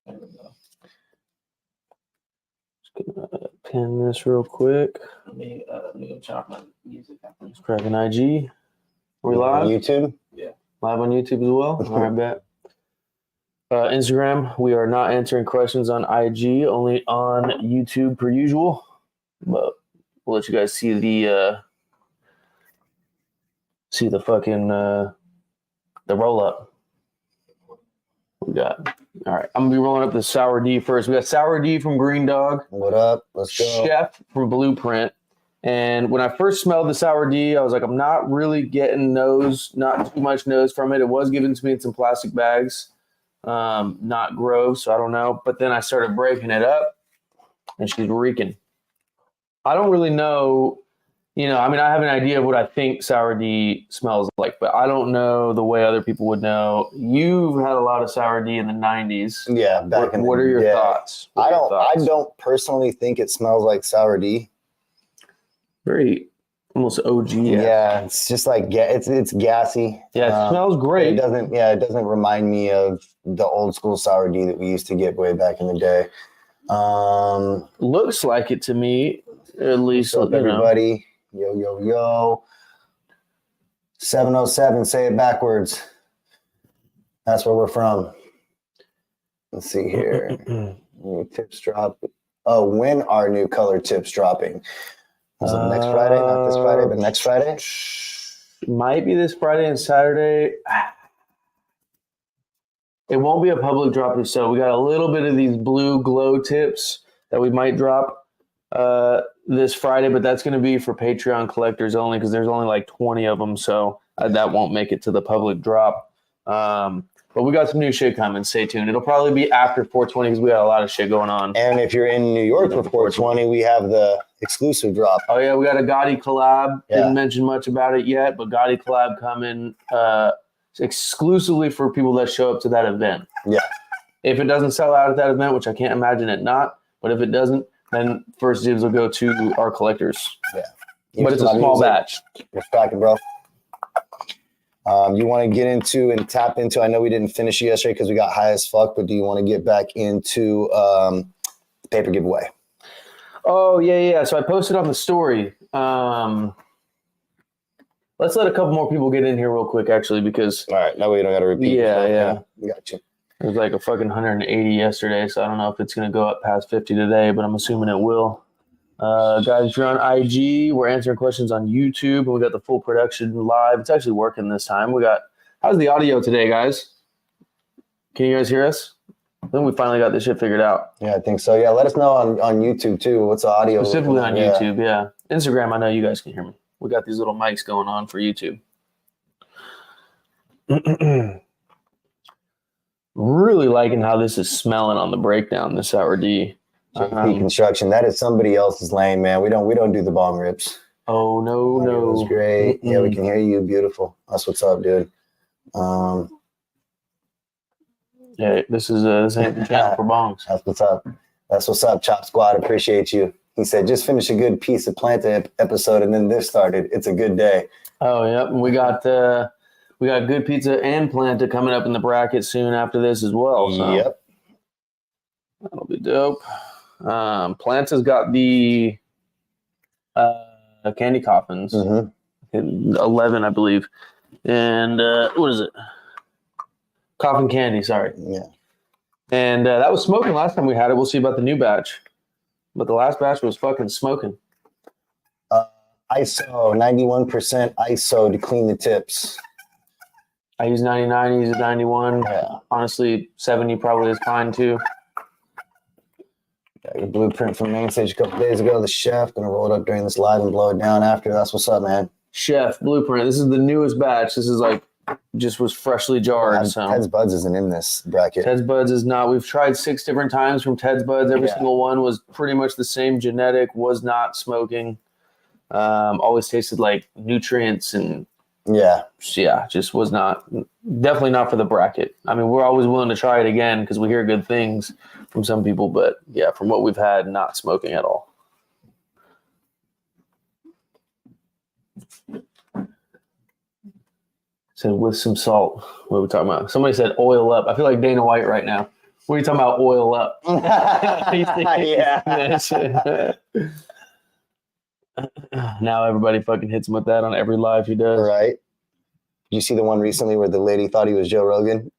There we go. Just gonna pin this real quick. Let me go chop my music after this. Cracking IG. Are we live? On YouTube? Yeah. Live on YouTube as well? All right, bet. Instagram, we are not answering questions on IG, only on YouTube per usual. But we'll let you guys see the fucking the roll up. We got. All right, I'm gonna be rolling up the Sour D first. We got Sour D from GreenDawg. What up? Let's go. Chef from Blueprint. And when I first smelled the Sour D, I was like, I'm not really getting not too much nose from it. It was given to me in some plastic bags, not Grove, so I don't know. But then I started breaking it up, and she's reeking. I don't really know, I mean, I have an idea of what I think Sour D smells like, but I don't know the way other people would know. You've had a lot of Sour D in the 90s. Yeah, What are your thoughts? I don't personally think it smells like Sour D. Very almost OG. Yeah, it's just like it's gassy. Yeah, it smells great. It doesn't remind me of the old school Sour D that we used to get way back in the day. Looks like it to me, at least. What's up, everybody? Yo, yo, yo. 707, say it backwards. That's where we're from. Let's see here. New tips drop. Oh, when are new color tips dropping? Is it next Friday? Not this Friday, but next Friday? Might be this Friday and Saturday. It won't be a public drop, so we got a little bit of these blue glow tips that we might drop this Friday, but that's going to be for Patreon collectors only because there's only like 20 of them, so that won't make it to the public drop. But we got some new shit coming. Stay tuned. It'll probably be after 420 because we got a lot of shit going on. And if you're in New York for 420, we have the exclusive drop. Oh, yeah, we got a Gotti collab. Yeah. Didn't mention much about it yet, but Gotti collab coming exclusively for people that show up to that event. Yeah. If it doesn't sell out at that event, which I can't imagine it not, but if it doesn't, then first dibs will go to our collectors. Yeah. But it's a small batch. Respect it, bro. You want to get into and tap into, I know we didn't finish it yesterday because we got high as fuck, but do you want to get back into the paper giveaway? Oh, yeah. So I posted on the story. Let's let a couple more people get in here real quick, actually, because... All right, that way you don't got to repeat. Yeah. Got you. It was like a fucking 180 yesterday, so I don't know if it's going to go up past 50 today, but I'm assuming it will. Guys, if you're on IG, we're answering questions on YouTube, and we got the full production live. It's actually working this time. How's the audio today, guys? Can you guys hear us? I think we finally got this shit figured out. Yeah, I think so. Yeah, let us know on YouTube, too. What's the audio? Specifically on YouTube, yeah. Instagram, I know you guys can hear me. We got these little mics going on for YouTube. Really liking how this is smelling on the breakdown, this Sour D. Construction. That is somebody else's lane, man. We don't do the bong rips. Oh, no. That was great. Yeah, we can hear you. Beautiful. That's what's up, dude. Yeah, this ain't the channel for bongs. That's what's up. That's what's up, Chop Squad. Appreciate you. He said, just finish a good piece of Planta episode, and then this started. It's a good day. Oh, yep. We got good pizza and Planta coming up in the bracket soon after this as well. So. Yep. That'll be dope. Planta's got the candy coffins, 11, I believe. And what is it? Coffin candy, sorry. Yeah. And that was smoking last time we had it. We'll see about the new batch. But the last batch was fucking smoking. ISO, 91% ISO to clean the tips. I use 99, I use 91. Yeah. Honestly, 70 probably is fine too. Got your blueprint from main stage a couple days ago. The chef gonna roll it up during this live and blow it down after. That's what's up, man. Chef blueprint. This is the newest batch. This is like just was freshly jarred. So Ted's Buds isn't in this bracket. Ted's Buds is not. We've tried 6 different times from Ted's Buds. Every single one was pretty much the same genetic. Was not smoking. Always tasted like nutrients and just was not. Definitely not for the bracket. I mean, we're always willing to try it again because we hear good things from some people, but yeah, from what we've had, not smoking at all. Said with some salt. What are we talking about? Somebody said oil up. I feel like Dana White right now. What are you talking about? Oil up. Yeah. Now everybody fucking hits him with that on every live he does. Right. You see the one recently where the lady thought he was Joe Rogan?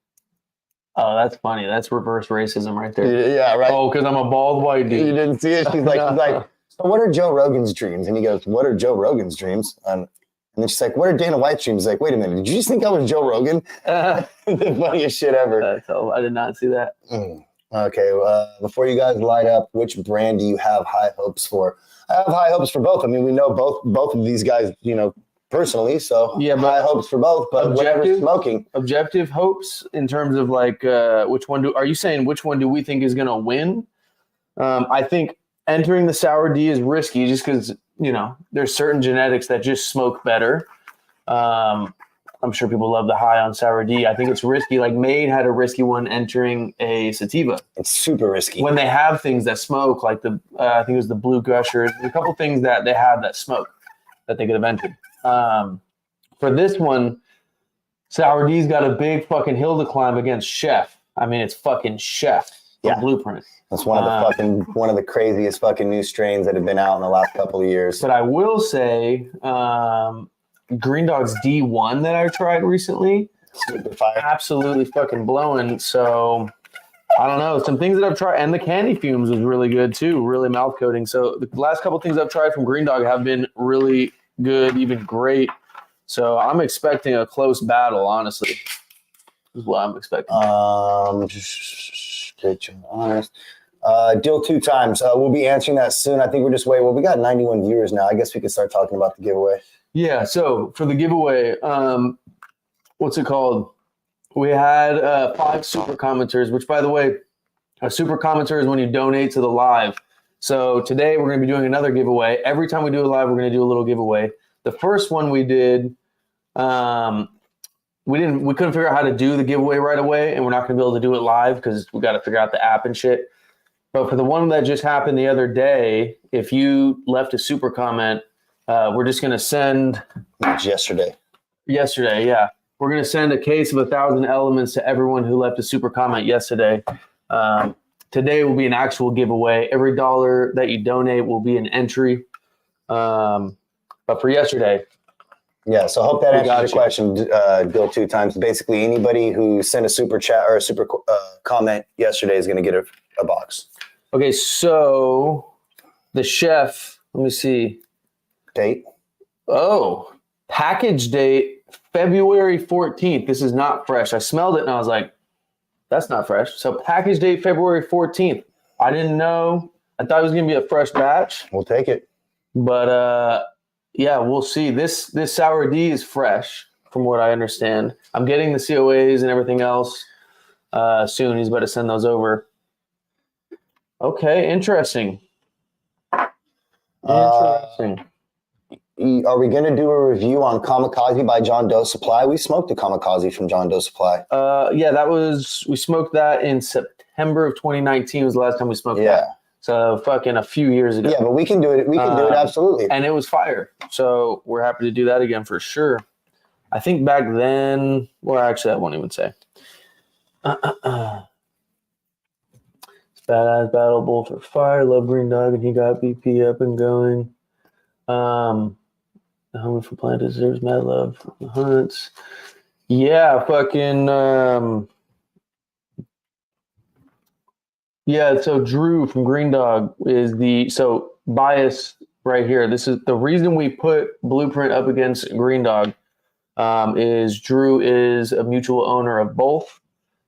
Oh, that's funny. That's reverse racism right there. Yeah, right. Oh, because I'm a bald white dude. You didn't see it? She's like, so what are Joe Rogan's dreams? And he goes, what are Joe Rogan's dreams? And then she's like, what are Dana White's dreams? He's like, wait a minute, did you just think I was Joe Rogan? The funniest shit ever. I did not see that. Okay, before you guys light up, which brand do you have high hopes for? I have high hopes for both. I mean, we know both of these guys, personally, so yeah, but high hopes for both. But whatever's smoking, objective hopes in terms of like which one are you saying? Which one do we think is going to win? I think entering the sour D is risky just because there's certain genetics that just smoke better. I'm sure people love the high on sour D. I think it's risky. Like Made had a risky one entering a sativa. It's super risky. When they have things that smoke, like I think it was the Blue Gushers, a couple things that they have that smoke that they could have entered. For this one, Sour D's got a big fucking hill to climb against Chef. I mean, it's fucking Chef from Blueprint. That's one of the craziest fucking new strains that have been out in the last couple of years. But I will say, GreenDawg's D1 that I tried recently, super fire, absolutely fucking blowing. So I don't know, some things that I've tried, and the Candy Fumes was really good too, really mouth coating. So the last couple things I've tried from GreenDawg have been really good, even great. So I'm expecting a close battle, honestly, is what I'm expecting. Honest. Deal 2 times. We'll be answering that soon. I think we're just waiting. Well, we got 91 viewers now. I guess we could start talking about the giveaway. Yeah. So for the giveaway, what's it called? We had 5 super commenters, which, by the way, a super commenter is when you donate to the live. So today we're going to be doing another giveaway. Every time we do a live, we're going to do a little giveaway. The first one we did, we couldn't figure out how to do the giveaway right away, and we're not going to be able to do it live because we got to figure out the app and shit. But for the one that just happened the other day, if you left a super comment, we're just going to send yesterday, yeah. We're going to send a case of 1,000 elements to everyone who left a super comment yesterday. Today will be an actual giveaway. Every $1 that you donate will be an entry. But for yesterday. Yeah, so I hope that answers your question, Bill, 2 times. Basically, anybody who sent a super chat or a super comment yesterday is going to get a box. Okay, so the Chef, let me see. Date? Oh, package date, February 14th. This is not fresh. I smelled it and I was like, that's not fresh. So package date, February 14th. I didn't know. I thought it was going to be a fresh batch. We'll take it. But, yeah, we'll see. This Sour D is fresh from what I understand. I'm getting the COAs and everything else soon. He's about to send those over. Okay, interesting. Interesting. Are we going to do a review on Kamikaze by John Doe Supply? We smoked a Kamikaze from John Doe Supply. Yeah, we smoked that in September of 2019 was the last time we smoked that. So fucking a few years ago. Yeah, but we can do it. We can do it, absolutely. And it was fire. So we're happy to do that again for sure. I think back then, well, actually, I won't even say. It's Badass Battle Bull for Fire. Love GreenDawg, and he got BP up and going. The Hunger for Plant deserves mad love from the hunts. Yeah, fucking. Yeah, so Drew from GreenDawg is so bias right here. This is the reason we put Blueprint up against GreenDawg is Drew is a mutual owner of both.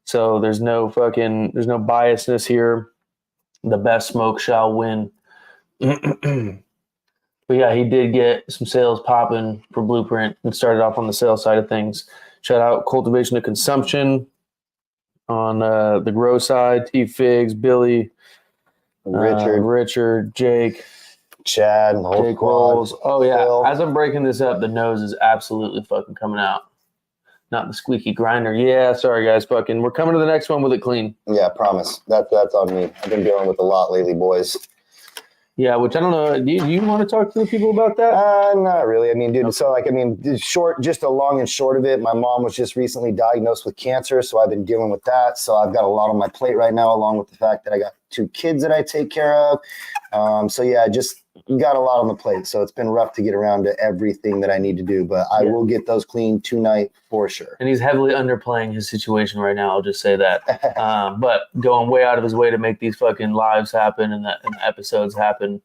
So there's no biasness here. The best smoke shall win. But yeah, he did get some sales popping for Blueprint and started off on the sales side of things. Shout out Cultivation to Consumption on the grow side. T Figs, Billy, Richard, Jake, Chad, Jake Rolls. Oh yeah, Phil. As I'm breaking this up, the nose is absolutely fucking coming out. Not the squeaky grinder. Yeah, sorry guys, fucking. We're coming to the next one with it clean. Yeah, promise. That's on me. I've been dealing with a lot lately, boys. Yeah, which I don't know. Do you want to talk to the people about that? Not really. I mean, dude, Okay. so like, I mean, just a long and short of it, my mom was just recently diagnosed with cancer, so I've been dealing with that. So I've got a lot on my plate right now, along with the fact that I got 2 kids that I take care of. So yeah, just got a lot on the plate. So it's been rough to get around to everything that I need to do, but I will get those clean tonight for sure. And he's heavily underplaying his situation right now. I'll just say that. But going way out of his way to make these fucking lives happen and the episodes happen.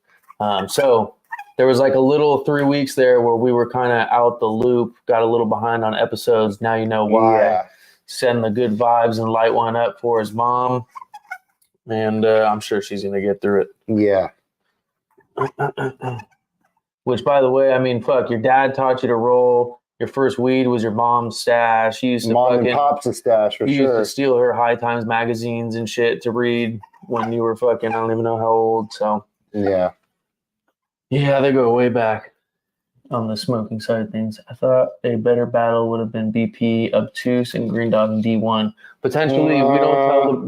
So there was like a little 3 weeks there where we were kind of out the loop, got a little behind on episodes. Now you know why. Yeah. Send the good vibes and light one up for his mom. And I'm sure she's going to get through it. Yeah. Which, by the way, I mean, fuck, your dad taught you to roll. Your first weed was your mom's stash. You used to Mom and Pop's stash for you sure. used to steal her High Times magazines and shit to read when you were fucking, I don't even know how old. So, Yeah. yeah, they go way back on the smoking side of things. I thought a better battle would have been BP, Obtuse, and GreenDawg and D1. Potentially, we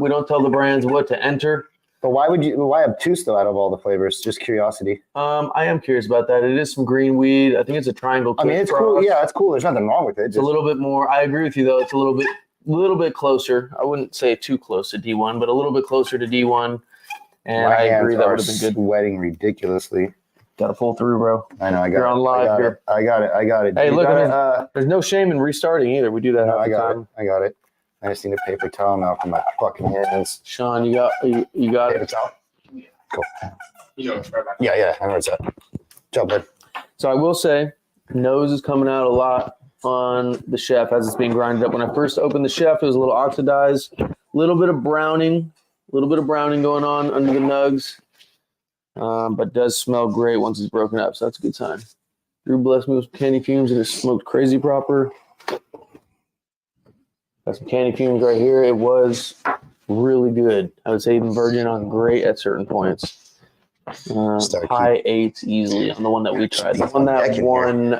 don't tell the brands what to enter. But why obtuse though out of all the flavors? Just curiosity. I am curious about that. It is some green weed. I think it's a triangle. I mean, it's cool. Yeah, it's cool. There's nothing wrong with it. It's a little bit more. I agree with you though. It's a little bit closer. I wouldn't say too close to D1, but a little bit closer to D1. And My I agree hands that are would have been good. sweating ridiculously. Got to pull through, bro. I know. You're on live here. I got it. Hey, You look, got it? there's no shame in restarting either. We do that No, half I the got time. it. I got it. I just need a paper towel now for my fucking hands. Sean, you got Paper it. towel. Cool. You know, it's right back. Yeah. I know it's at. Jump bud. So I will say, nose is coming out a lot on the chef as it's being grinded up. When I first opened the chef, it was a little oxidized, a little bit of browning going on under the nugs, but does smell great once it's broken up. So that's a good sign. Drew blessed me with candy fumes and it smoked crazy proper. Got some candy fumes right here. It was really good. I would say even virgin on great at certain points. High 8s easily on the one that we tried. The one that won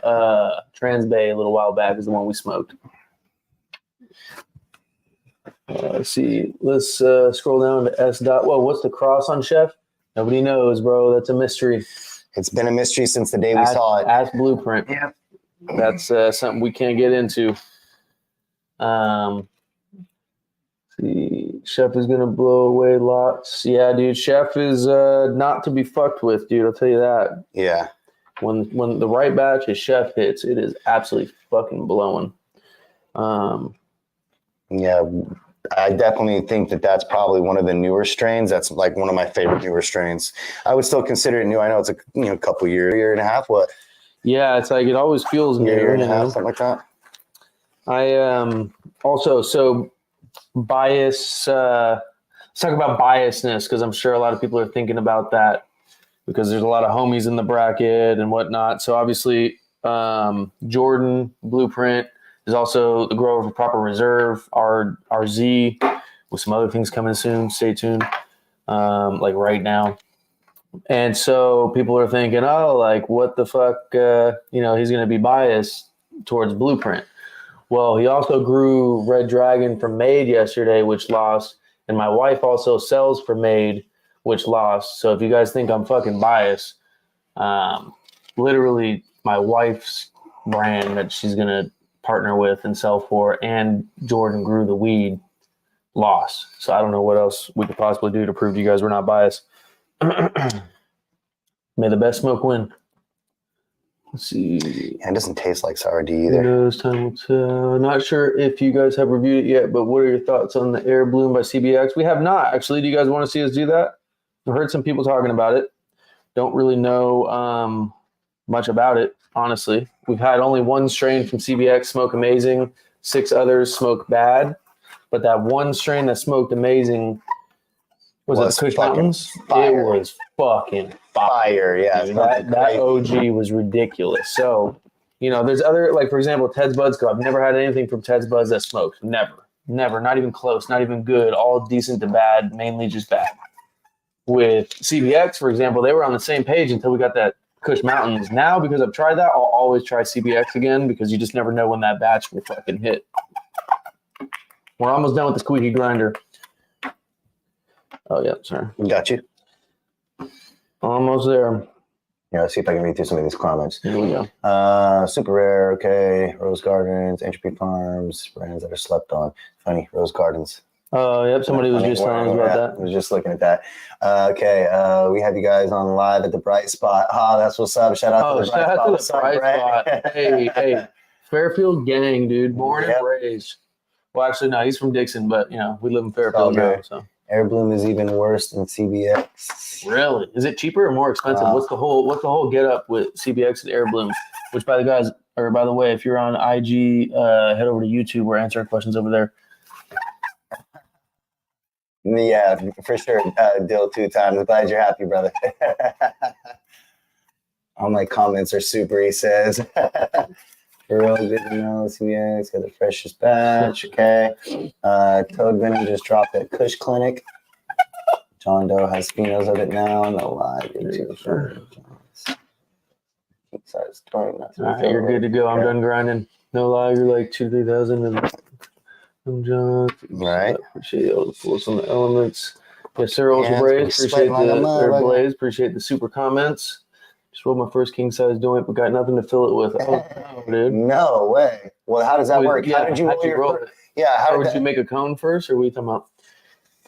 Trans Bay a little while back is the one we smoked. Let's see. Let's scroll down to S. Whoa, what's the cross on Chef? Nobody knows, bro. That's a mystery. It's been a mystery since the day we saw it. Ask Blueprint. Yeah. That's something we can't get into. See, Chef is gonna blow away lots. Yeah, dude. Chef is not to be fucked with, dude. I'll tell you that. Yeah. When the right batch of Chef hits, it is absolutely fucking blowing. Yeah. I definitely think that that's probably one of the newer strains. That's like one of my favorite newer strains. I would still consider it new. I know it's a couple year and a half. What? Yeah, it's like it always feels new. Year and a half, something like that. I also so bias. Let's talk about biasness because I'm sure a lot of people are thinking about that because there's a lot of homies in the bracket and whatnot. So obviously, Jordan Blueprint is also the grower for Proper Reserve, RZ, with some other things coming soon. Stay tuned, like right now. And so people are thinking, oh, like what the fuck? He's going to be biased towards Blueprint. Well, he also grew Red Dragon from Made yesterday, which lost. And my wife also sells for Made, which lost. So if you guys think I'm fucking biased, literally my wife's brand that she's going to partner with and sell for, and Jordan grew the weed, lost. So I don't know what else we could possibly do to prove to you guys we're not biased. May the best smoke win. Let's see. Yeah, it doesn't taste like sour D either. Knows time will tell. Not sure if you guys have reviewed it yet, but what are your thoughts on the Air Bloom by CBX? We have not, actually. Do you guys want to see us do that? I've heard some people talking about it. Don't really know much about it, honestly. We've had only one strain from CBX smoke amazing. 6 others smoke bad. But that one strain that smoked amazing was it Kush Mountains? Fire. It was fucking Fire, yeah. dude, that OG was ridiculous. So, there's other, like, for example, Ted's Buds Co. I've never had anything from Ted's Buds that smoked. Never. Not even close. Not even good. All decent to bad. Mainly just bad. With CBX, for example, they were on the same page until we got that Kush Mountains. Now, because I've tried that, I'll always try CBX again because you just never know when that batch will fucking hit. We're almost done with the squeaky grinder. Oh, yeah, sorry. Got you. Almost there. Yeah, let's see if I can read through some of these comments. Here we go. Super rare, okay. Rose Gardens, Entropy Farms, brands that are slept on. Funny, Rose Gardens. Oh, yep. Somebody was just telling us about that. I was just looking at that. Okay, we have you guys on live at the Bright Spot. That's what's up. Shout out to the Bright Spot. What's up, Brett? Hey, Fairfield gang, dude. Born and raised. Well, actually, no, he's from Dixon, but we live in Fairfield now. So Air Bloom is even worse than CBX. Really? Is it cheaper or more expensive? What's the whole get up with CBX and Air Bloom? Which, by the way, if you're on IG, head over to YouTube. We're answering questions over there. Yeah, for sure. Dill 2 times. Glad you're happy, brother. All my comments are super, he says. For real, good to know. CBX got the freshest batch. Okay. Toad Venom just dropped at Kush Clinic. John Doe has phenos of it now. No lie. You're good to go. I'm done grinding. No lie. You're like 2,000-3,000. I'm John. Right. Appreciate all the pulls on the elements. Yes, sir. Also, Blaze. Appreciate Blaze. Appreciate the super comments. Just rolled my first king size joint, but got nothing to fill it with. Oh, no, dude. No way. Well, how does that work? Yeah, how did you roll it? Yeah, how did you make a cone first, or are we talking about?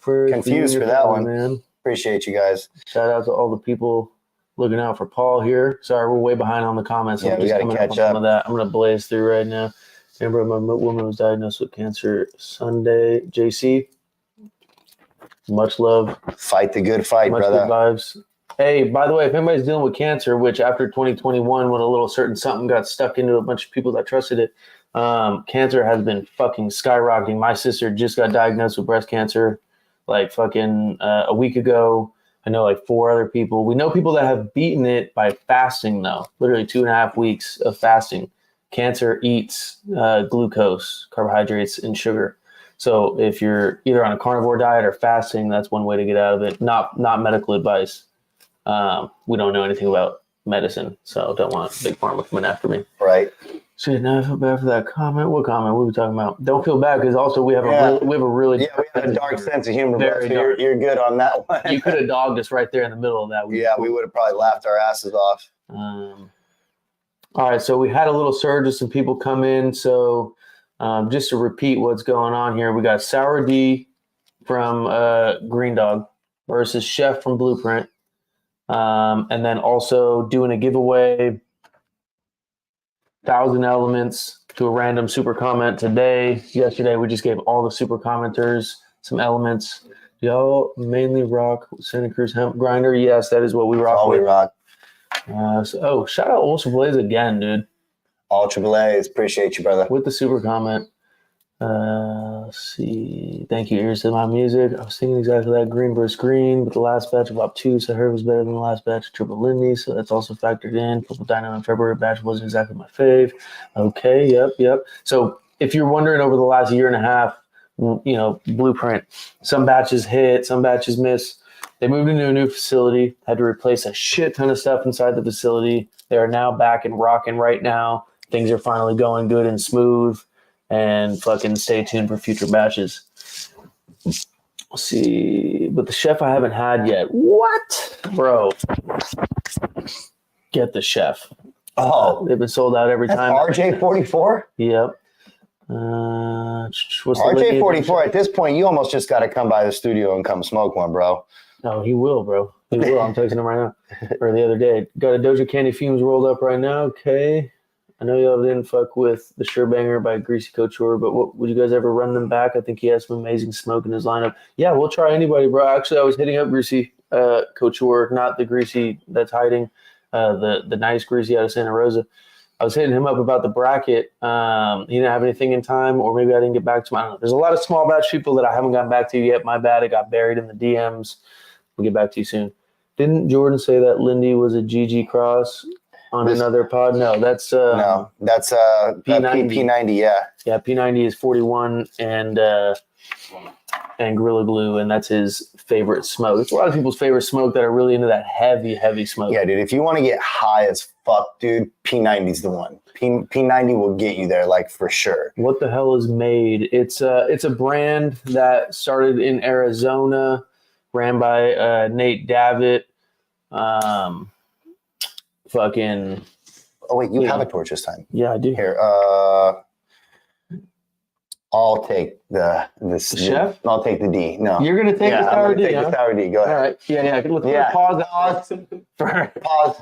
Confused for that one, man. Appreciate you guys. Shout out to all the people looking out for Paul here. Sorry, we're way behind on the comments. Yeah, we got to catch up. Some of that. I'm gonna blaze through right now. Remember, my woman was diagnosed with cancer Sunday. JC, much love. Fight the good fight, much brother. Good vibes. Hey, by the way, if anybody's dealing with cancer, which after 2021, when a little certain something got stuck into a bunch of people that trusted it, cancer has been fucking skyrocketing. My sister just got diagnosed with breast cancer like fucking a week ago. I know like 4 other people. We know people that have beaten it by fasting, though. Literally 2.5 weeks of fasting. Cancer eats glucose, carbohydrates, and sugar. So if you're either on a carnivore diet or fasting, that's one way to get out of it. Not medical advice. We don't know anything about medicine, so don't want Big Pharma coming after me. Right. So now I feel bad for that comment. What comment? What were we talking about? Don't feel bad because also we have a really we have a dark sense of humor. Bro. So you're good on that one. You could have dogged us right there in the middle of that. We would have probably laughed our asses off. All right, so we had a little surge of some people come in. So just to repeat what's going on here, we got Sour D from GreenDawg versus Chef from Blueprint. And then also doing a giveaway, 1,000 elements to a random super comment today. Yesterday, we just gave all the super commenters some elements. Y'all mainly rock Santa Cruz hemp grinder. Yes, that is what we rock. All we rock. Shout out Ultra Blaze again, dude. Ultra Blaze, appreciate you, brother. With the super comment. Let's see. Thank you, Ears to My Music. I was thinking exactly that. Green versus green, but the last batch of obtuse I heard was better than the last batch of Triple Lindy, so that's also factored in. Purple Dino in February batch wasn't exactly my fave. Okay, yep. So if you're wondering over the last year and a half, Blueprint, some batches hit, some batches miss. They moved into a new facility, had to replace a shit ton of stuff inside the facility. They are now back and rocking right now. Things are finally going good and smooth. And fucking stay tuned for future batches. Let's see. But the Chef I haven't had yet. What? Bro. Get the Chef. Oh. They've been sold out every time. RJ44? Yep. What's RJ44, at this point, you almost just got to come by the studio and come smoke one, bro. No, he will, bro. He will. I'm texting him right now. Or the other day. Got a Doja Candy Fumes rolled up right now. Okay. I know y'all didn't fuck with the Sure Banger by Greasy Couture, but would you guys ever run them back? I think he has some amazing smoke in his lineup. Yeah, we'll try anybody, bro. Actually, I was hitting up Greasy Couture, not the Greasy that's hiding, the nice Greasy out of Santa Rosa. I was hitting him up about the bracket. He didn't have anything in time, or maybe I didn't get back to him. I don't know. There's a lot of small batch people that I haven't gotten back to yet. My bad. It got buried in the DMs. We'll get back to you soon. Didn't Jordan say that Lindy was a GG cross? On another pod? No, that's P90. P90, yeah. Yeah, P90 is 41 and Gorilla Glue, and that's his favorite smoke. It's a lot of people's favorite smoke that are really into that heavy smoke. Yeah, dude, if you want to get high as fuck, dude, P90's the one. P90 will get you there, like, for sure. What the hell is Made? It's a brand that started in Arizona, ran by Nate Davitt. Fucking. Oh wait, you Yeah. have a torch this time. Yeah, I do. Here, I'll take the chef? I'll take the D. No, You're gonna take the I'm sour gonna D, take huh? the sour D. Go All ahead. right. Yeah. Let's Yeah. pause for Pause.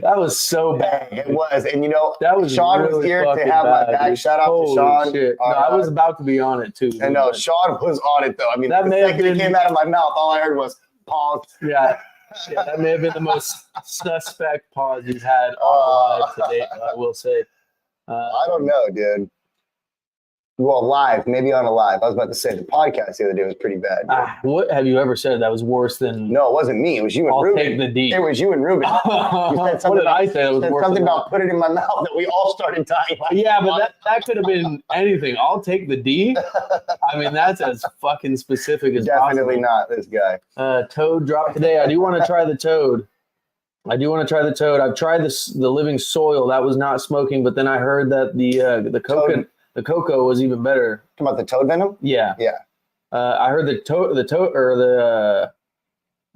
that was so bad. It was, and you know, That was Sean was really here to fucking have my bad, back. dude. Shout out to Holy Sean. shit. No, I was about to be on it too. And no, but- Sean was on it though. I mean, That the may have second it been- came out of my mouth, all I heard was pause. Yeah, that may have been the most suspect pause he's had on live to date, I will say. I don't know, dude. Well, live, maybe on a live. I was about to say the podcast the other day was pretty bad. Dude. What have you ever said that was worse than No, it wasn't me. It was you and I'll Ruben. take the D? It was you and Ruben. You What something did I say that was said worse something than about put it in my mouth that we all started dying. Yeah, but that could have been anything. I'll take the D. I mean, that's as fucking specific as Definitely possible. not this guy. Toad dropped today. I do want to try the toad. I've tried the living soil. That was not smoking, but then I heard that the cocoa was even better. Talking about the toad venom? Yeah. Yeah. I heard the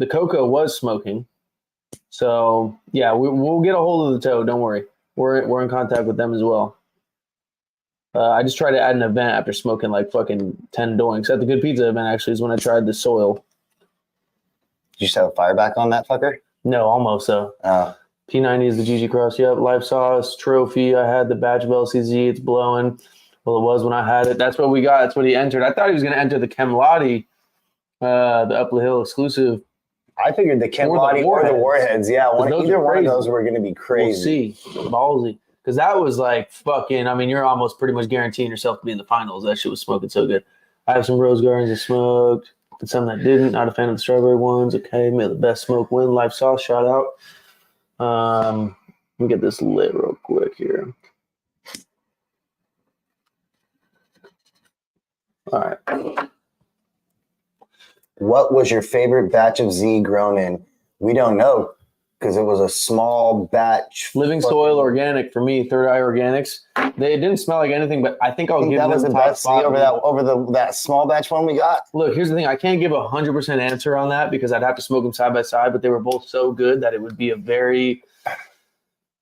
cocoa was smoking. So yeah, we'll get a hold of the toad. Don't worry. We're in contact with them as well. I just tried to add an event after smoking like fucking 10 doinks. At the Good Pizza event actually is when I tried the soil. Did you just have a fire back on that fucker? No, almost so. Oh. P90 is the GG Cross. Yep. Live sauce trophy. I had the batch of LCZ. It's blowing. Well, it was when I had it. That's what we got. That's what he entered. I thought he was going to enter the Chemlati, the Up the Hill exclusive. I figured the Chemlati or the Warheads. Yeah, either one of those were going to be crazy. We'll see. Ballsy. Because that was like fucking, I mean, you're almost pretty much guaranteeing yourself to be in the finals. That shit was smoking so good. I have some Rose Gardens that smoked, and some that didn't. Not a fan of the strawberry ones. Okay, may the best smoke win. Live sauce, shout out. Let me get this lit real quick here. All right. What was your favorite batch of Z grown in? We don't know because it was a small batch. Living soil organic for me, Third Eye Organics. They didn't smell like anything, but I think I'll give that them was the top best Z spot. over that small batch one we got. Look, here's the thing. I can't give 100% answer on that because I'd have to smoke them side by side, but they were both so good that it would be a very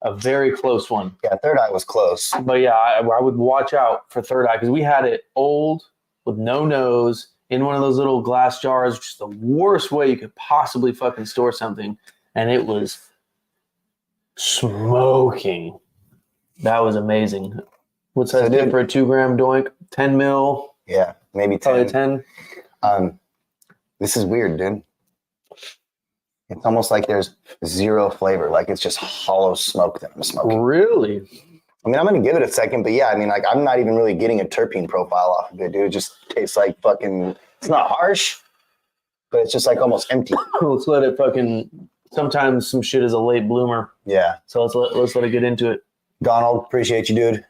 close one. Yeah, Third Eye was close. But yeah, I would watch out for Third Eye because we had it old with no nose in one of those little glass jars, which is the worst way you could possibly fucking store something. And it was smoking. That was amazing. What size dip for a 2 gram doink? 10 mil? Yeah, maybe 10. Probably 10. This is weird, dude. It's almost like there's zero flavor. Like it's just hollow smoke that I'm smoking. Really? I mean, I'm going to give it a second, but yeah, I mean, like I'm not even really getting a terpene profile off of it, dude. It just tastes like fucking, it's not harsh, but it's just like almost empty. Let's let it fucking, sometimes some shit is a late bloomer. Yeah. So let's let it get into it. Donald, appreciate you, dude.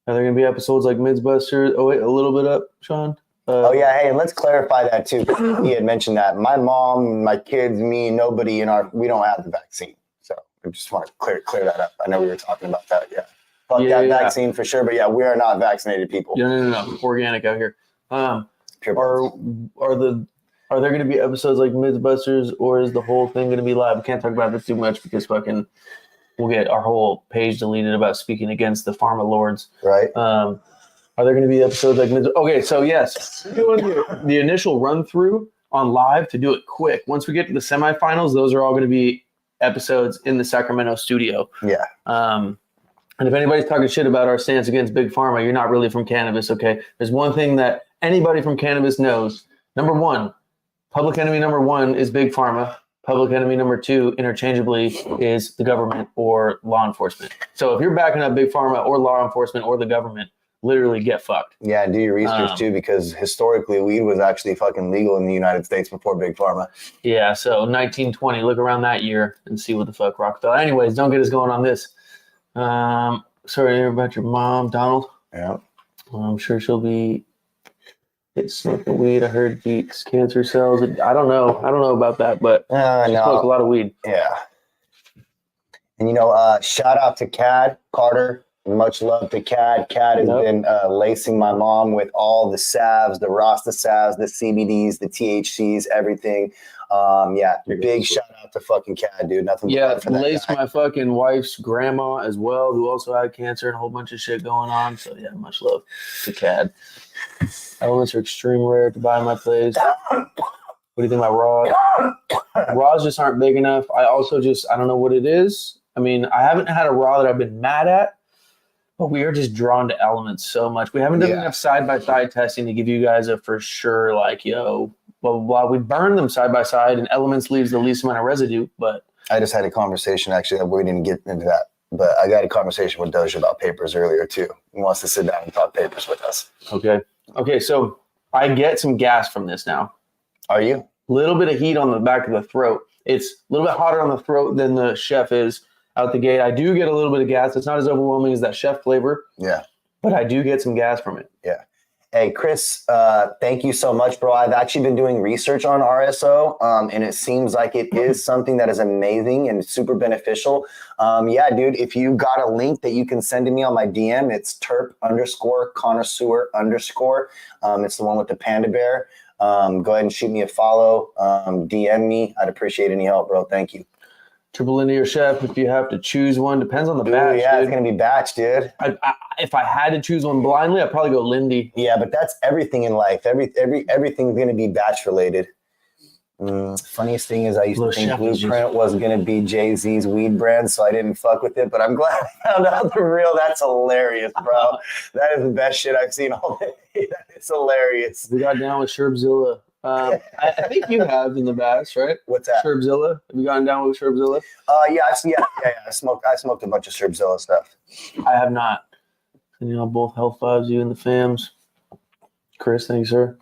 Are there going to be episodes like Mythbusters? Oh, wait, a little bit up, Sean? Oh, yeah. Hey, and let's clarify that, too. He had mentioned that. My mom, my kids, me, nobody we don't have the vaccine. So I just want to clear that up. I know we were talking about that. Yeah. Fuck that vaccine for sure. But yeah, we are not vaccinated people. No. Organic out here. Pure Are there going to be episodes like Mythbusters, or is the whole thing going to be live? We can't talk about this too much because fucking we'll get our whole page deleted about speaking against the pharma lords. Right. Are there going to be episodes like Mythbusters? Okay, so yes, doing the initial run through on live to do it quick. Once we get to the semifinals, those are all going to be episodes in the Sacramento studio. Yeah. And if anybody's talking shit about our stance against Big Pharma, you're not really from cannabis, okay? There's one thing that anybody from cannabis knows. Number one, public enemy number one is Big Pharma. Public enemy number two, interchangeably, is the government or law enforcement. So if you're backing up Big Pharma or law enforcement or the government, literally get fucked. Yeah, do your research too, because historically weed was actually fucking legal in the United States before Big Pharma. Yeah, so 1920, look around that year and see what the fuck Rockefeller. Anyways, don't get us going on this. Sorry to hear about your mom, Donald. Yeah. I'm sure she'll be smoking weed. I heard beats cancer cells. I don't know about that, but she smoked a lot of weed. Yeah. And shout out to Cad Carter. Much love to Cad. Cad has been lacing my mom with all the salves, the Rasta salves, the CBDs, the THCs, everything. Yeah, big shout out to fucking Cad, dude. Nothing but Yeah, love for that laced guy. my fucking wife's grandma as well, who also had cancer and a whole bunch of shit going on. So yeah, much love to Cad. Elements are extremely rare to buy in my place. What do you think about raws? Raws just aren't big enough. I don't know what it is. I mean, I haven't had a raw that I've been mad at, but we are just drawn to elements so much. We haven't done enough side-by-side testing to give you guys a for sure, like, yo, blah, blah, blah. We burn them side by side, and elements leaves the least amount of residue. But I just had a conversation, actually, that we didn't get into that. But I got a conversation with Doja about papers earlier, too. He wants to sit down and talk papers with us. Okay, so I get some gas from this now. Are you? Little bit of heat on the back of the throat. It's a little bit hotter on the throat than the chef is out the gate. I do get a little bit of gas. It's not as overwhelming as that chef flavor. Yeah. But I do get some gas from it. Yeah. Hey, Chris, thank you so much, bro. I've actually been doing research on RSO, and it seems like it is something that is amazing and super beneficial. Yeah, dude, if you got a link that you can send to me on my DM, it's terp_connoisseur_. It's the one with the panda bear. Go ahead and shoot me a follow. DM me. I'd appreciate any help, bro. Thank you. Triple linear chef, if you have to choose one, depends on the batch. Yeah, dude. it's going to be batch, dude. If I had to choose one blindly, I'd probably go Lindy. Yeah, but that's everything in life. Everything's going to be batch related. Funniest thing is I used to think Blueprint was going to be Jay-Z's weed brand, so I didn't fuck with it, but I'm glad I found out the real. That's hilarious, bro. That is the best shit I've seen all day. That is hilarious. We got down with Sherbzilla. I think you have in the past, right? What's that? Sherbzilla. Have you gotten down with Sherbzilla? Yeah. I smoked a bunch of Sherbzilla stuff. I have not. And, both health vibes, you and the fams. Chris, thank you, sir.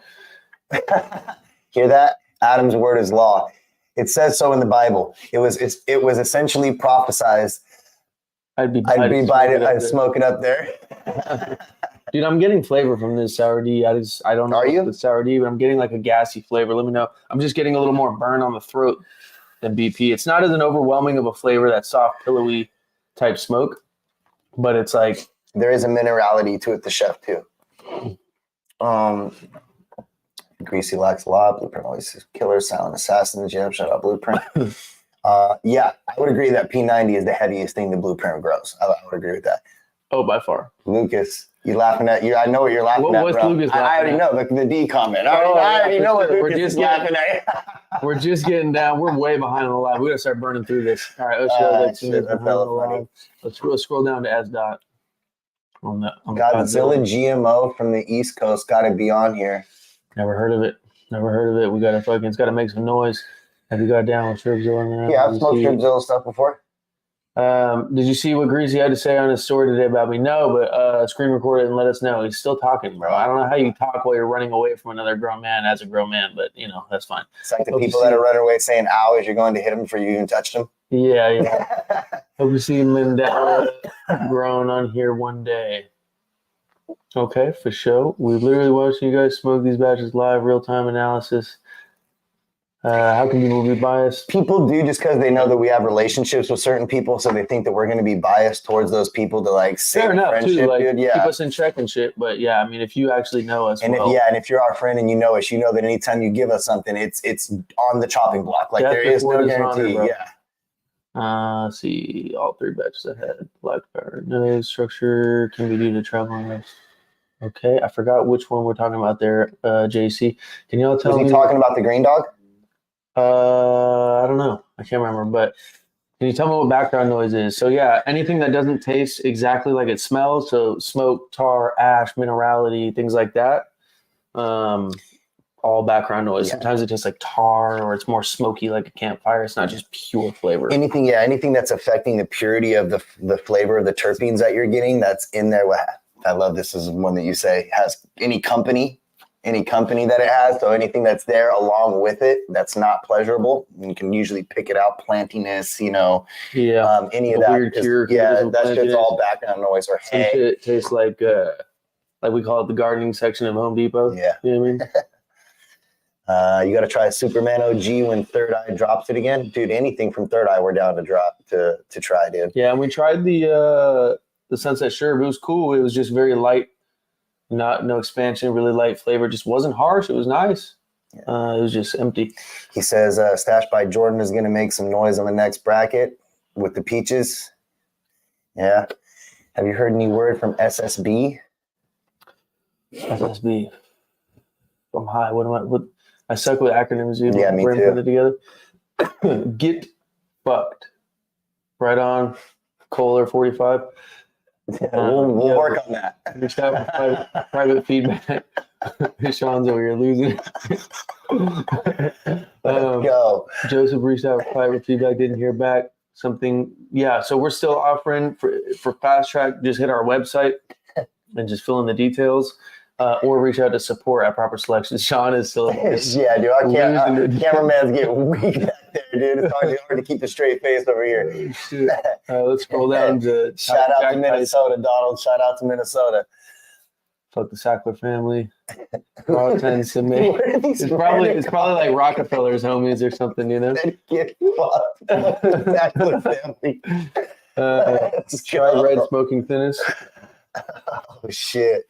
Hear that? Adam's word is law. It says so in the Bible. It was essentially prophesized. I'd smoke it up there. Dude, I'm getting flavor from this sour D. I don't know. Are you? The sour D, but I'm getting like a gassy flavor. Let me know. I'm just getting a little more burn on the throat than BP. It's not as an overwhelming of a flavor, that soft, pillowy type smoke, but it's like there is a minerality to it. The chef too. Greasy lacks a lot. Blueprint always is killer. Silent assassin. The gym. Shout out Blueprint. Yeah, I would agree that P90 is the heaviest thing the Blueprint grows. I would agree with that. Oh, by far. Lucas, you laughing at you? I know what you're laughing at, bro. Lucas I already know the D comment. I already know what Lucas is laughing at. We're just getting down. We're way behind on the live. We gotta start burning through this. All right, let's go. Let's scroll down to S. On the Godzilla GMO from the East Coast got to be on here. Never heard of it. We gotta it's gotta make some noise. Have you got down with Sherbzilla in there? Yeah, I've smoked Sherbzilla stuff before. Did you see what Greasy had to say on his story today about me? No, but screen record it and let us know. He's still talking, bro. I don't know how you talk while you're running away from another grown man as a grown man, but that's fine. It's like the people that are running away saying "ow" as you're going to hit him before you even touched him. Yeah. Hope you see Mandela grown on here one day. Okay, for sure. We're literally watching you guys smoke these batches live, real-time analysis. How can people be biased? People do, just because they know that we have relationships with certain people, so they think that we're going to be biased towards those people to like save friendship, dude. Yeah, keep us in check and shit. But yeah, I mean, if you actually know us, and if you're our friend and you know us, you know that anytime you give us something, it's on the chopping block. Like there is no guarantee. Let's see, all three batches ahead. Black power, no structure can be due to traveling. Okay, I forgot which one we're talking about there. JC, can you all tell me? Was he talking about the GreenDawg? I don't know. I can't remember, but can you tell me what background noise is? So yeah, anything that doesn't taste exactly like it smells, so smoke, tar, ash, minerality, things like that, all background noise. Yeah. Sometimes it tastes like tar, or it's more smoky like a campfire. It's not just pure flavor. Anything that's affecting the purity of the flavor of the terpenes that you're getting, that's in there. I love this is one that you say has any company that it has, so anything that's there along with it that's not pleasurable, you can usually pick it out. Plantiness, any of that. Weird cure, that's just all background noise or hay. It tastes like we call it the gardening section of Home Depot. Yeah, you know what I mean. You got to try Superman OG when Third Eye drops it again, dude. Anything from Third Eye, we're down to try, dude. Yeah, and we tried the Sunset Sherb. It was cool. It was just very light. No expansion, really light flavor. Just wasn't harsh. It was nice. It was just empty. He says Stash by Jordan is going to make some noise on the next bracket with the peaches. Yeah. Have you heard any word from SSB? SSB. I'm high. What I suck with acronyms, dude. Yeah, me Brain too. put it together. Get fucked. Right on. Kohler 45. We'll work on that. Reached out for private feedback. Sean's over here losing. Let's go. Joseph reached out for private feedback, didn't hear back. Something, yeah. So we're still offering for fast track. Just hit our website and just fill in the details, or reach out to support at Proper Selection. Sean is still. Yeah, dude. Our cameraman's getting weak back there, dude. It's hard to keep a straight face over here. Let's scroll down to shout out to Minnesota, Donald. Shout out to Minnesota. Fuck the Sackler family. Raw tends to make. It's probably like Rockefeller's homies or something, you know. Get fucked. Sackler family. Try red smoking thinnest. Oh shit.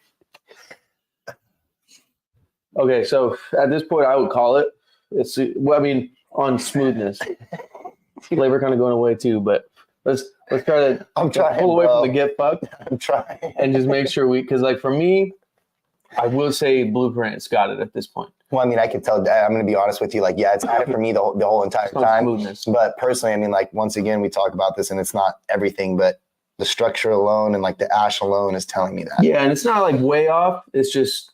Okay, so at this point, I would call it. It's well, I mean, on smoothness, flavor kind of going away too. But let's try to. I'm trying. Pull away from the get fucked. I'm trying. And just make sure because like for me, I will say Blueprint's got it at this point. Well, I mean, I can tell. I'm going to be honest with you. Like, yeah, it's had it for me the whole entire time. Smoothness. But personally, I mean, like once again, we talk about this, and it's not everything, but the structure alone and like the ash alone is telling me that. Yeah, and it's not like way off. It's just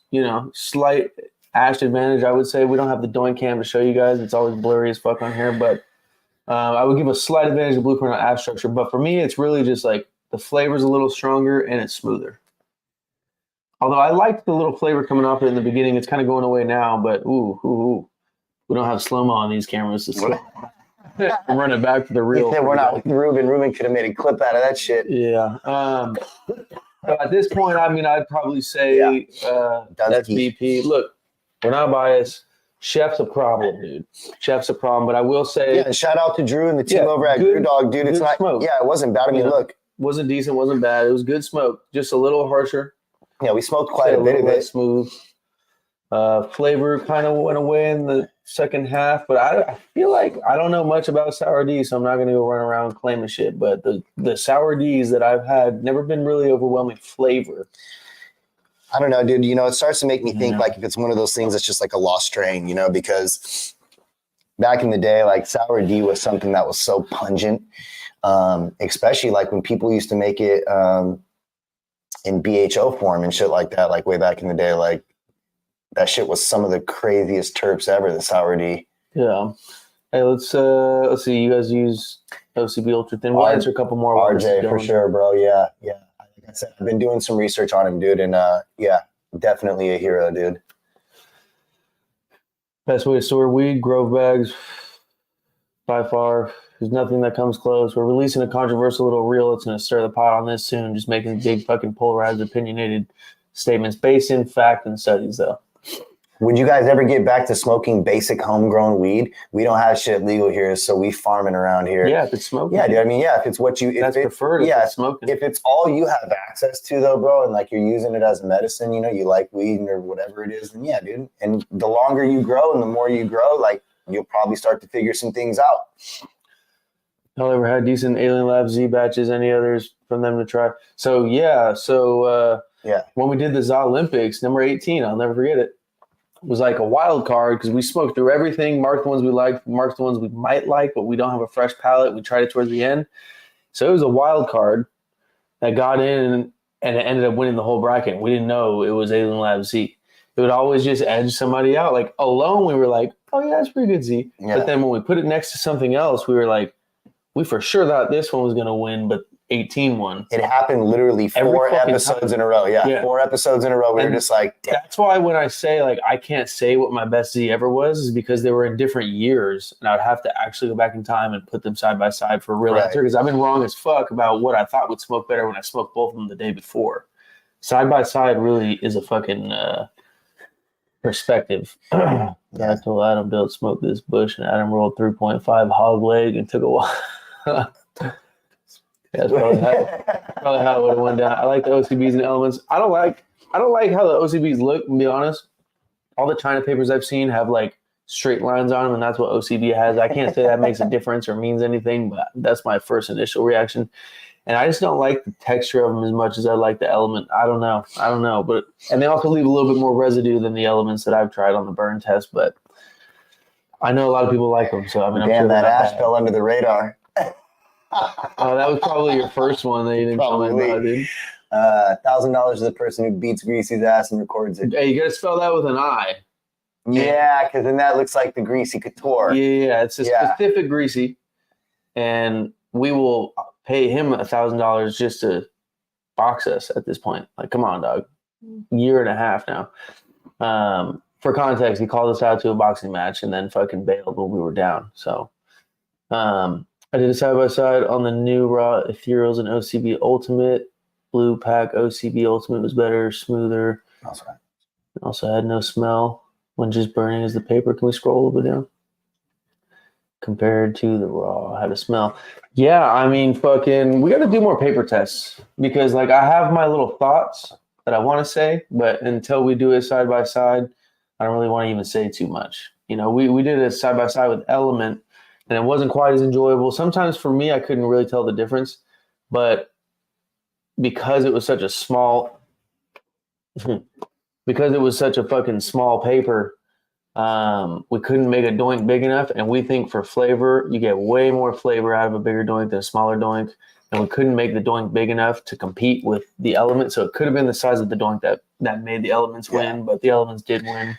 slight ash advantage. I would say we don't have the Doink cam to show you guys. It's always blurry as fuck on here, but I would give a slight advantage to Blueprint on ash structure. But for me, it's really just like the flavor's a little stronger and it's smoother. Although I liked the little flavor coming off it in the beginning. It's kind of going away now, but ooh. We don't have slow-mo on these cameras. I'm running back to the real. We're not with Ruben. Ruben could have made a clip out of that shit. Yeah. At this point, I mean, I'd probably say that's BP. Look, we're not biased. Chef's a problem, dude. Chef's a problem. But I will say, yeah. Shout out to Drew and the team over at GreenDawg, dude. It's not. Smoke. Yeah, it wasn't bad. I mean, look, wasn't decent, wasn't bad. It was good smoke, just a little harsher. Yeah, we smoked quite a bit of it. Smooth. Flavor kind of went away in the second half, but I feel like I don't know much about sour D, so I'm not going to go run around claiming shit. But the sour Ds that I've had never been really overwhelming flavor. I don't know, dude. It starts to make me think like if it's one of those things that's just like a lost strain, because back in the day, like sour D was something that was so pungent, especially like when people used to make it in BHO form and shit like that, like way back in the day, like that shit was some of the craziest terps ever, the sour D. Yeah. Hey, let's see. You guys use OCB Ultra Thin. We'll answer a couple more. RJ for sure, bro. Yeah. Like I said, I've been doing some research on him, dude, and yeah, definitely a hero, dude. Best way to store weed, Grove bags, by far. There's nothing that comes close. We're releasing a controversial little reel. It's going to stir the pot on this soon. Just making big fucking polarized, opinionated statements based in fact and studies, though. Would you guys ever get back to smoking basic homegrown weed? We don't have shit legal here, so we farming around here. Yeah, if it's smoking. Yeah, dude. I mean, yeah, if it's what you... That's preferred. Yeah, it's smoking. If it's all you have access to, though, bro, and like you're using it as a medicine, you like weed or whatever it is, then yeah, dude. And the longer you grow and the more you grow, like you'll probably start to figure some things out. Y'all ever had decent Alien Lab Z batches? Any others from them to try? So, yeah. When we did the ZA Olympics, number 18, I'll never forget it. It was like a wild card because we smoked through everything, marked the ones we liked, marked the ones we might like, but we don't have a fresh palate. We tried it towards the end. So it was a wild card that got in and it ended up winning the whole bracket. We didn't know it was Alien Lab Z. It would always just edge somebody out. Like alone, we were like, oh, yeah, that's pretty good Z. Yeah. But then when we put it next to something else, we were like, we for sure thought this one was going to win, but 18 won. It happened literally 4 episodes in a row. Yeah, 4 episodes in a row. We were just like, damn. That's why when I say like I can't say what my best Z ever was, is because they were in different years, and I'd have to actually go back in time and put them side by side for a real answer. Because I've been wrong as fuck about what I thought would smoke better when I smoked both of them the day before. Side by side really is a fucking perspective. I told Adam, don't smoke this bush, and Adam rolled 3.5 hog leg and took a while. That's probably how it would have went down. I like the OCBs and elements. I don't like how the OCBs look, to be honest. All the China papers I've seen have like straight lines on them, and that's what OCB has. I can't say that makes a difference or means anything, but that's my first initial reaction. And I just don't like the texture of them as much as I like the element. I don't know. But and they also leave a little bit more residue than the elements that I've tried on the burn test. But I know a lot of people like them. So I mean, I'm sure that ash bad. fell under the radar. Oh, that was probably your first one that you didn't tell me about, dude. $1,000 to the person who beats Greasy's ass and records it. Hey, you got to spell that with an I. Yeah, because then that looks like the Greasy Couture. Yeah, it's a specific Greasy, and we will pay him $1,000 just to box us at this point. Like, come on, dog. Year and a half now. For context, he called us out to a boxing match and then fucking bailed when we were down. So, I did a side-by-side on the new raw ethereals and OCB Ultimate. Blue pack OCB Ultimate was better, smoother. Also had no smell when just burning as the paper. Can we scroll a little bit down? Compared to the raw, had a smell. Yeah, I mean, fucking, we got to do more paper tests because, like, I have my little thoughts that I want to say, but until we do it side by side, I don't really want to even say too much. You know, we did a side by side with Element, and it wasn't quite as enjoyable. Sometimes for me, I couldn't really tell the difference, but because it was such a small, because it was such a fucking small paper, we couldn't make a doink big enough, and we think for flavor, you get way more flavor out of a bigger doink than a smaller doink, and we couldn't make the doink big enough to compete with the Element, so it could have been the size of the doink that made the Elements win, but the Elements did win.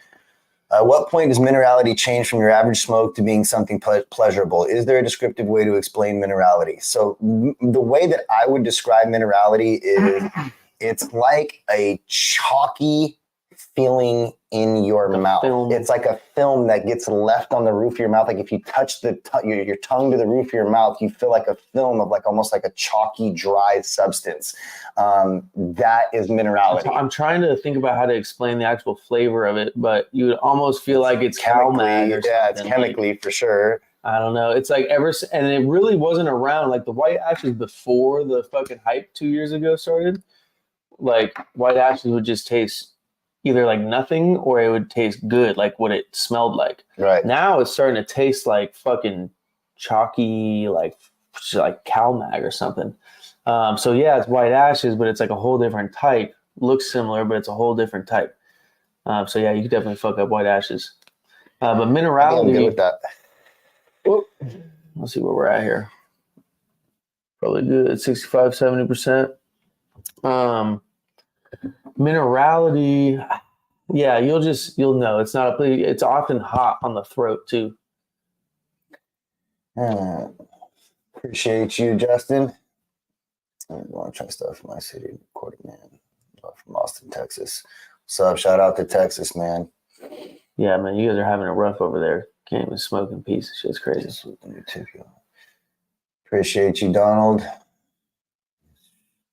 At what point does minerality change from your average smoke to being something pleasurable? Is there a descriptive way to explain minerality? So the way that I would describe minerality is it's like a chalky feeling in your mouth. Film. It's like a film that gets left on the roof of your mouth. Like if you touch your tongue to the roof of your mouth, you feel like a film of like almost like a chalky, dry substance. That is minerality. I'm trying to think about how to explain the actual flavor of it, but you would almost feel like it's CalMag or something. Yeah, it's chemically for sure. I don't know. It's like and it really wasn't around. Like the white ashes before the fucking hype 2 years ago started, like white ashes would just taste either like nothing or it would taste good, like what it smelled like. Right. Now it's starting to taste like fucking chalky, like CalMag or something. So yeah, it's white ashes, but it's like a whole different type. Looks similar, but it's a whole different type. So yeah, you could definitely fuck up white ashes. But minerality. I'm good with that. Whoop. Let's see where we're at here. Probably good at 65, 70%. Minerality, yeah, you'll know. It's often hot on the throat too. Appreciate you, Justin. I want to try stuff from my city, Quarter Man, from Austin, Texas. What's up? Shout out to Texas, man. Yeah, man, you guys are having it rough over there. Can't even smoke in peace. Shit's crazy. Appreciate you, Donald.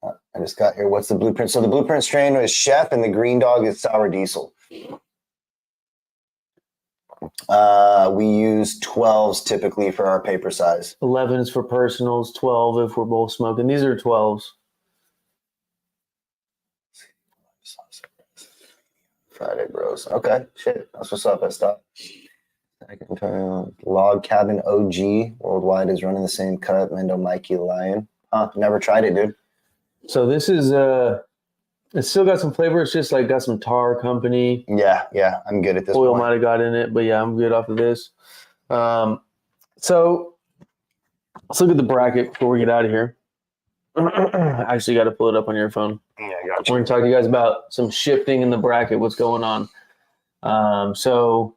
I just got here. What's the blueprint? So the blueprint strain is Chef, and the GreenDawg is Sour Diesel. We use 12s typically for our paper size. 11s for personals, 12 if we're both smoking. These are 12s. Friday bros. Okay, shit. That's what's up. I stopped. Second turn. Log Cabin OG worldwide is running the same cut. Mendo Mikey Lion. Never tried it, dude. So this is it's still got some flavor. It's just like got some tar company. Yeah. I'm good at this. Oil might have got in it, but yeah, I'm good off of this. So let's look at the bracket before we get out of here. I actually got to pull it up on your phone. Yeah, I got you. We're going to talk to you guys about some shifting in the bracket, what's going on. So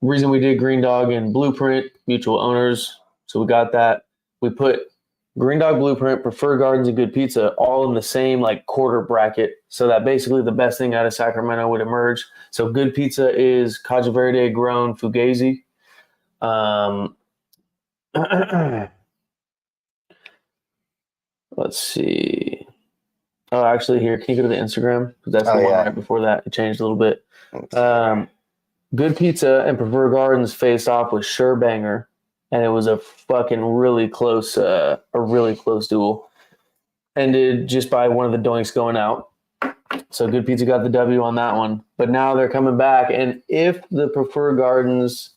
reason we did GreenDawg and Blueprint, mutual owners. So we got that. We put GreenDawg, Blueprint, Preferred Gardens, and Good Pizza all in the same like quarter bracket. So that basically the best thing out of Sacramento would emerge. So Good Pizza is Caja Verde grown Fugazi. Let's see. Oh, actually, here, can you go to the Instagram? Because that's the one right before that. It changed a little bit. Good Pizza and Preferred Gardens faced off with Sherbanger, and it was a fucking really close duel. Ended just by one of the doinks going out. So Good Pizza got the W on that one. But now they're coming back. And if the Preferred Gardens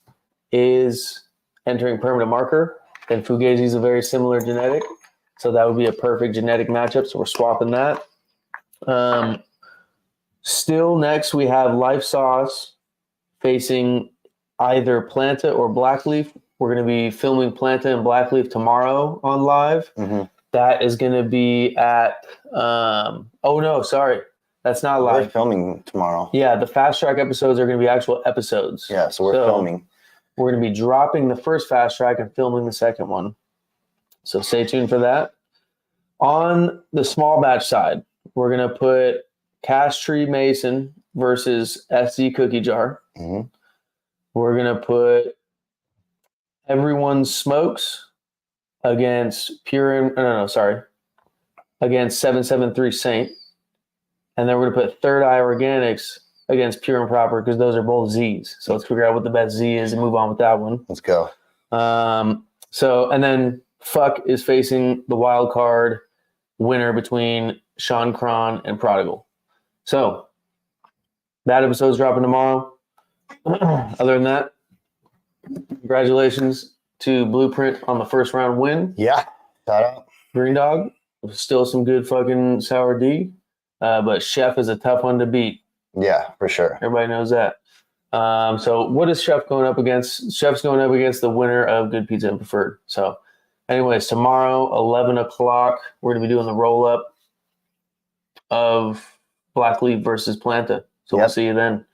is entering permanent marker, then Fugazi is a very similar genetic. So that would be a perfect genetic matchup. So we're swapping that. Still next, we have Life Sauce facing either Planta or Blackleaf. We're going to be filming Planta and Blackleaf tomorrow on live. Mm-hmm. That is going to be at oh no, sorry. That's not live. We're filming tomorrow. Yeah, the Fast Track episodes are going to be actual episodes. Yeah, so we're filming. We're going to be dropping the first Fast Track and filming the second one. So stay tuned for that. On the small batch side, we're going to put Cash Tree Mason versus SD Cookie Jar. Mm-hmm. We're going to put Everyone Smokes against against 773 Saint. And then we're going to put Third Eye Organics against Pure and Proper because those are both Z's. So let's figure out what the best Z is and move on with that one. Let's go. And then Fuck is facing the wild card winner between Sean Cron and Prodigal. So that episode's dropping tomorrow. Other than that, congratulations to Blueprint on the first round win. Yeah. Shout out. GreenDawg, still some good fucking sour D. But Chef is a tough one to beat. Yeah, for sure. Everybody knows that. So what is Chef going up against? Chef's going up against the winner of Good Pizza and Preferred. So anyways, tomorrow, 11 o'clock, we're going to be doing the roll-up of Blackleaf versus Planta. So We'll see you then.